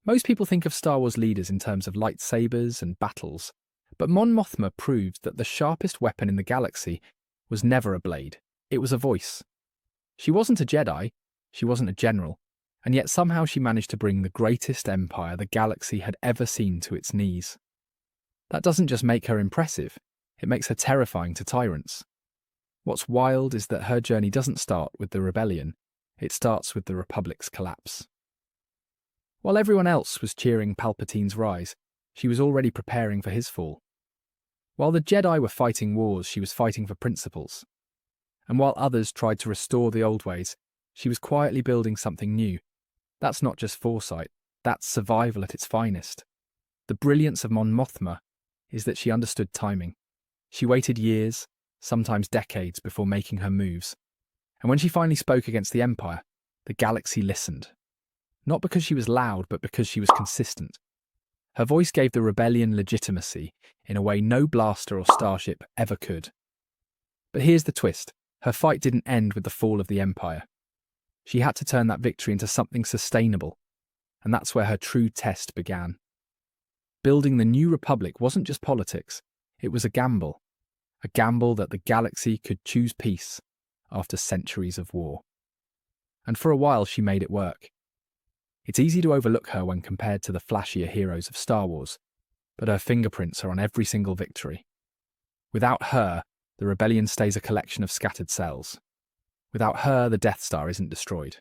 Most people think of Star Wars leaders in terms of lightsabers and battles, but Mon Mothma proved that the sharpest weapon in the galaxy was never a blade, it was a voice. She wasn't a Jedi, she wasn't a general, and yet somehow she managed to bring the greatest empire the galaxy had ever seen to its knees. That doesn't just make her impressive, it makes her terrifying to tyrants. What's wild is that her journey doesn't start with the rebellion, it starts with the Republic's collapse. While everyone else was cheering Palpatine's rise, she was already preparing for his fall. While the Jedi were fighting wars, she was fighting for principles. And while others tried to restore the old ways, she was quietly building something new. That's not just foresight, that's survival at its finest. The brilliance of Mon Mothma is that she understood timing. She waited years, sometimes decades, before making her moves. And when she finally spoke against the Empire, the galaxy listened. Not because she was loud, but because she was consistent. Her voice gave the rebellion legitimacy in a way no blaster or starship ever could. But here's the twist. Her fight didn't end with the fall of the Empire. She had to turn that victory into something sustainable, and that's where her true test began. Building the new republic wasn't just politics, it was a gamble that the galaxy could choose peace after centuries of war. And for a while she made it work. It's easy to overlook her when compared to the flashier heroes of Star Wars, but her fingerprints are on every single victory. Without her, the rebellion stays a collection of scattered cells. Without her, the Death Star isn't destroyed.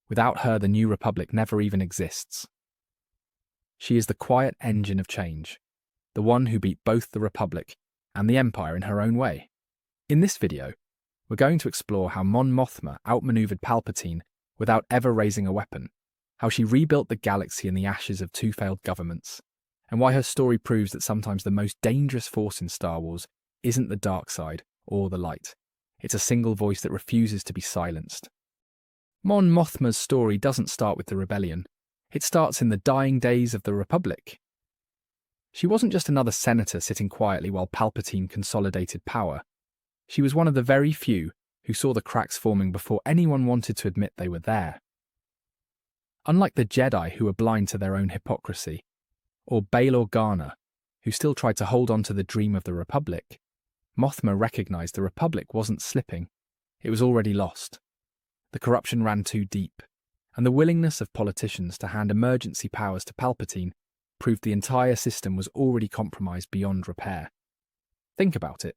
Without her, the New Republic never even exists. She is the quiet engine of change, the one who beat both the Republic and the Empire in her own way. In this video, we're going to explore how Mon Mothma outmaneuvered Palpatine without ever raising a weapon, how she rebuilt the galaxy in the ashes of two failed governments, and why her story proves that sometimes the most dangerous force in Star Wars isn't the dark side or the light. It's a single voice that refuses to be silenced. Mon Mothma's story doesn't start with the rebellion. It starts in the dying days of the Republic. She wasn't just another senator sitting quietly while Palpatine consolidated power. She was one of the very few who saw the cracks forming before anyone wanted to admit they were there. Unlike the Jedi, who were blind to their own hypocrisy, or Bail Organa, who still tried to hold on to the dream of the Republic, Mothma recognized the Republic wasn't slipping. It was already lost. The corruption ran too deep, and the willingness of politicians to hand emergency powers to Palpatine proved the entire system was already compromised beyond repair. Think about it.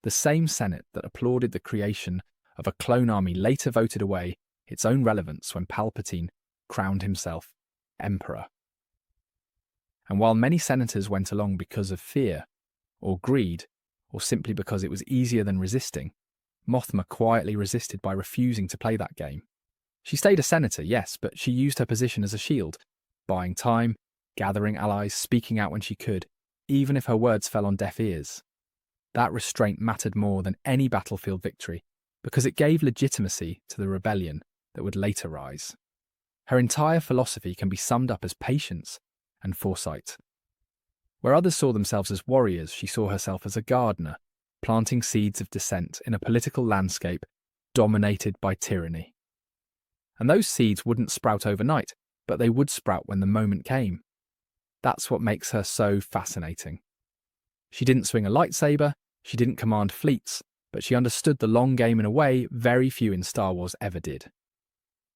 The same Senate that applauded the creation of a clone army later voted away its own relevance when Palpatine crowned himself emperor. And while many senators went along because of fear, or greed, or simply because it was easier than resisting, Mothma quietly resisted by refusing to play that game. She stayed a senator, yes, but she used her position as a shield, buying time, gathering allies, speaking out when she could, even if her words fell on deaf ears. That restraint mattered more than any battlefield victory, because it gave legitimacy to the rebellion that would later rise. Her entire philosophy can be summed up as patience and foresight. Where others saw themselves as warriors, she saw herself as a gardener, planting seeds of dissent in a political landscape dominated by tyranny. And those seeds wouldn't sprout overnight, but they would sprout when the moment came. That's what makes her so fascinating. She didn't swing a lightsaber, she didn't command fleets, but she understood the long game in a way very few in Star Wars ever did.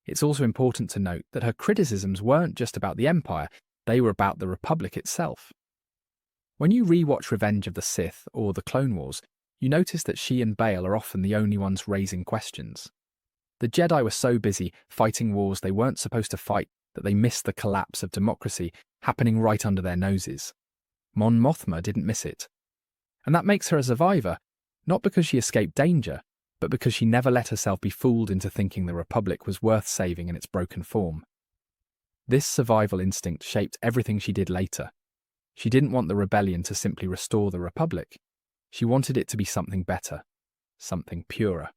It's also important to note that her criticisms weren't just about the Empire, they were about the Republic itself. When you rewatch Revenge of the Sith or the Clone Wars, you notice that she and Bail are often the only ones raising questions. The Jedi were so busy fighting wars they weren't supposed to fight that they missed the collapse of democracy happening right under their noses. Mon Mothma didn't miss it. And that makes her a survivor, not because she escaped danger, but because she never let herself be fooled into thinking the Republic was worth saving in its broken form. This survival instinct shaped everything she did later. She didn't want the rebellion to simply restore the Republic. She wanted it to be something better, something purer.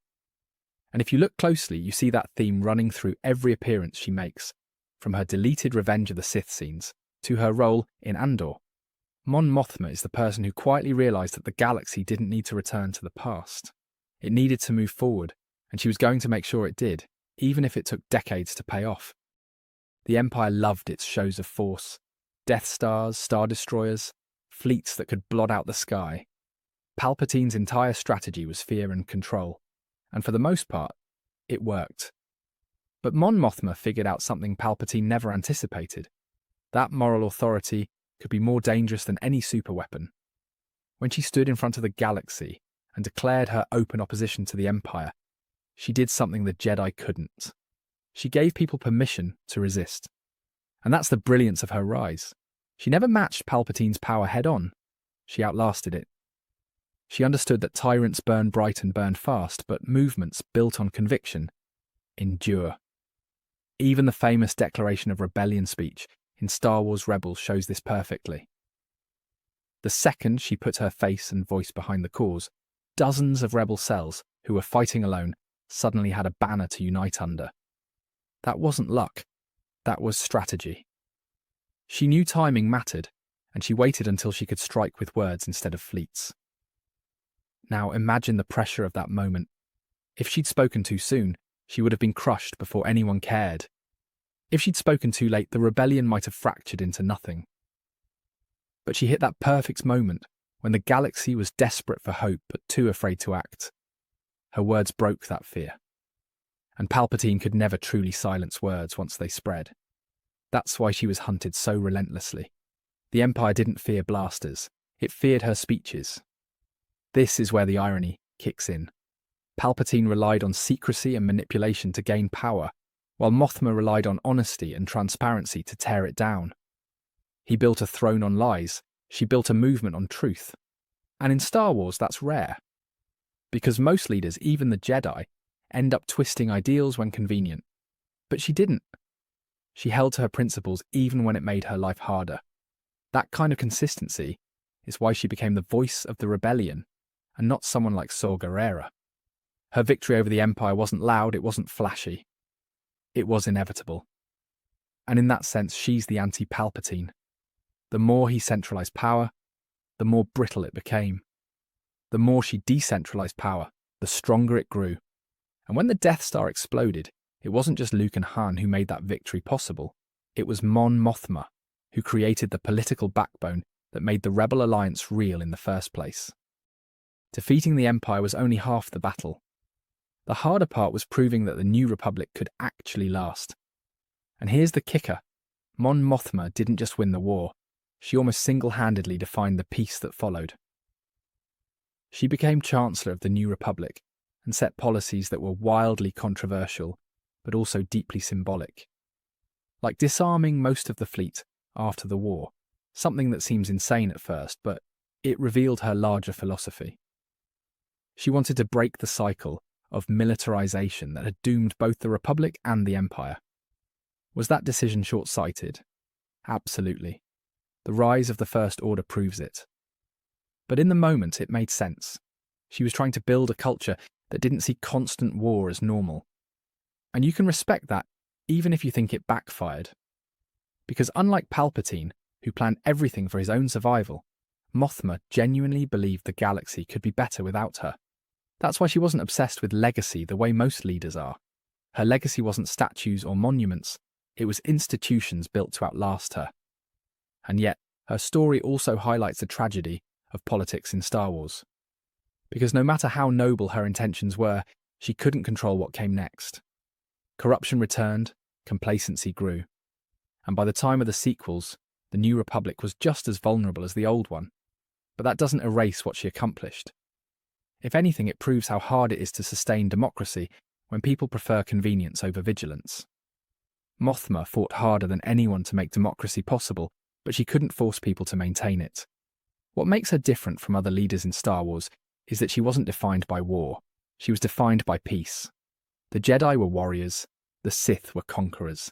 And if you look closely, you see that theme running through every appearance she makes, from her deleted Revenge of the Sith scenes to her role in Andor. Mon Mothma is the person who quietly realised that the galaxy didn't need to return to the past. It needed to move forward, and she was going to make sure it did, even if it took decades to pay off. The Empire loved its shows of force. Death Stars, Star Destroyers, fleets that could blot out the sky. Palpatine's entire strategy was fear and control, and for the most part, it worked. But Mon Mothma figured out something Palpatine never anticipated. That moral authority could be more dangerous than any superweapon. When she stood in front of the galaxy and declared her open opposition to the Empire, she did something the Jedi couldn't. She gave people permission to resist. And that's the brilliance of her rise. She never matched Palpatine's power head-on. She outlasted it. She understood that tyrants burn bright and burn fast, but movements built on conviction endure. Even the famous Declaration of Rebellion speech in Star Wars Rebels shows this perfectly. The second she put her face and voice behind the cause, dozens of rebel cells who were fighting alone suddenly had a banner to unite under. That wasn't luck. That was strategy. She knew timing mattered, and she waited until she could strike with words instead of fleets. Now imagine the pressure of that moment. If she'd spoken too soon, she would have been crushed before anyone cared. If she'd spoken too late, the rebellion might have fractured into nothing. But she hit that perfect moment when the galaxy was desperate for hope but too afraid to act. Her words broke that fear. And Palpatine could never truly silence words once they spread. That's why she was hunted so relentlessly. The Empire didn't fear blasters, it feared her speeches. This is where the irony kicks in. Palpatine relied on secrecy and manipulation to gain power, while Mothma relied on honesty and transparency to tear it down. He built a throne on lies, she built a movement on truth. And in Star Wars, that's rare. Because most leaders, even the Jedi, end up twisting ideals when convenient. But she didn't. She held to her principles even when it made her life harder. That kind of consistency is why she became the voice of the rebellion, and not someone like Saw Gerrera. Her victory over the Empire wasn't loud, it wasn't flashy. It was inevitable. And in that sense, she's the anti-Palpatine. The more he centralized power, the more brittle it became. The more she decentralized power, the stronger it grew. And when the Death Star exploded, it wasn't just Luke and Han who made that victory possible. It was Mon Mothma who created the political backbone that made the Rebel Alliance real in the first place. Defeating the Empire was only half the battle. The harder part was proving that the New Republic could actually last. And here's the kicker. Mon Mothma didn't just win the war. She almost single-handedly defined the peace that followed. She became Chancellor of the New Republic and set policies that were wildly controversial, but also deeply symbolic. Like disarming most of the fleet after the war, something that seems insane at first, but it revealed her larger philosophy. She wanted to break the cycle of militarization that had doomed both the Republic and the Empire. Was that decision short-sighted? Absolutely. The rise of the First Order proves it. But in the moment, it made sense. She was trying to build a culture that didn't see constant war as normal. And you can respect that, even if you think it backfired. Because unlike Palpatine, who planned everything for his own survival, Mothma genuinely believed the galaxy could be better without her. That's why she wasn't obsessed with legacy the way most leaders are. Her legacy wasn't statues or monuments, it was institutions built to outlast her. And yet, her story also highlights the tragedy of politics in Star Wars. Because no matter how noble her intentions were, she couldn't control what came next. Corruption returned, complacency grew. And by the time of the sequels, the New Republic was just as vulnerable as the old one. But that doesn't erase what she accomplished. If anything, it proves how hard it is to sustain democracy when people prefer convenience over vigilance. Mothma fought harder than anyone to make democracy possible, but she couldn't force people to maintain it. What makes her different from other leaders in Star Wars is that she wasn't defined by war, she was defined by peace. The Jedi were warriors, the Sith were conquerors.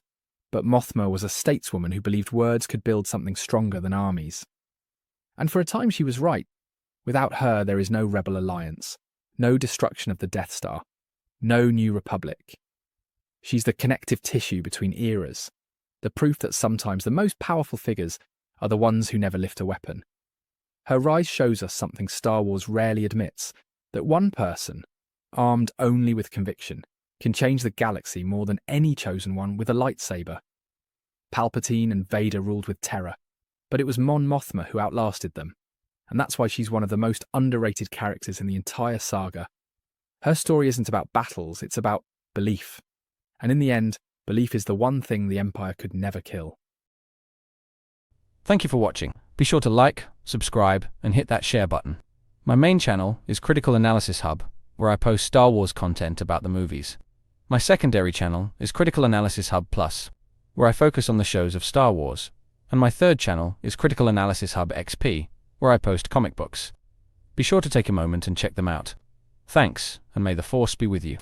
But Mothma was a stateswoman who believed words could build something stronger than armies. And for a time she was right. Without her, there is no Rebel Alliance, no destruction of the Death Star, no New Republic. She's the connective tissue between eras, the proof that sometimes the most powerful figures are the ones who never lift a weapon. Her rise shows us something Star Wars rarely admits, that one person, armed only with conviction, can change the galaxy more than any chosen one with a lightsaber. Palpatine and Vader ruled with terror, but it was Mon Mothma who outlasted them, and that's why she's one of the most underrated characters in the entire saga. Her story isn't about battles, it's about belief. And in the end, belief is the one thing the Empire could never kill. Thank you for watching. Be sure to like, subscribe, and hit that share button. My main channel is Critical Analysis Hub, where I post Star Wars content about the movies. My secondary channel is Critical Analysis Hub Plus, where I focus on the shows of Star Wars. And my third channel is Critical Analysis Hub XP, where I post comic books. Be sure to take a moment and check them out. Thanks, and may the Force be with you.